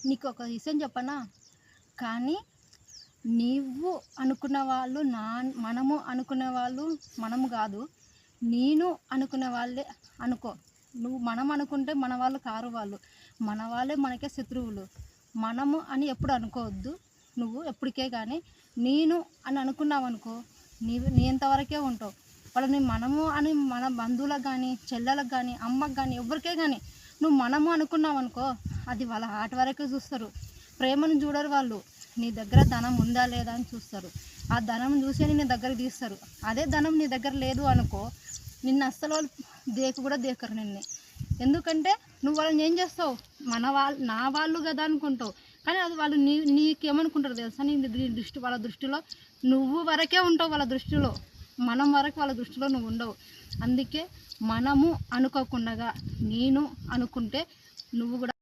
నీకు ఒక విషయం చెప్పనా? కానీ నీవు అనుకున్న వాళ్ళు మనము అనుకునే వాళ్ళు మనము కాదు. నేను అనుకునే వాళ్ళే అనుకో. నువ్వు మనం అనుకుంటే మన వాళ్ళు కారు వాళ్ళు. మన వాళ్ళే మనకే శత్రువులు. మనము అని ఎప్పుడు అనుకోవద్దు. నువ్వు ఎప్పటికే కానీ నేను అని అనుకున్నావనుకో, నీ ఎంతవరకే ఉంటావు. వాళ్ళని మనము అని మన బంధువులకు కానీ, చెల్లెలకు కానీ, అమ్మకు కానీ, ఎవరికే కానీ నువ్వు మనము అనుకున్నావనుకో, అది వాళ్ళ ఆట వరకే చూస్తారు. ప్రేమను చూడరు వాళ్ళు. నీ దగ్గర ధనం ఉందా లేదా అని చూస్తారు. ఆ ధనం చూసి నీ దగ్గరికి తీస్తారు. అదే ధనం నీ దగ్గర లేదు అనుకో, నిన్ను అస్సలు వాళ్ళు దేకు కూడా దేకరు నిన్ను. ఎందుకంటే నువ్వు వాళ్ళని ఏం చేస్తావు? నా వాళ్ళు కదా అనుకుంటావు. కానీ అది వాళ్ళు నీకేమనుకుంటారు తెలుసా? నీ దృష్టి, వాళ్ళ దృష్టిలో నువ్వు వరకే ఉంటావు. వాళ్ళ దృష్టిలో మనం వరకు వాళ్ళ దృష్టిలో నువ్వు ఉండవు. అందుకే మనము అనుకోకుండా నేను అనుకుంటే నువ్వు కూడా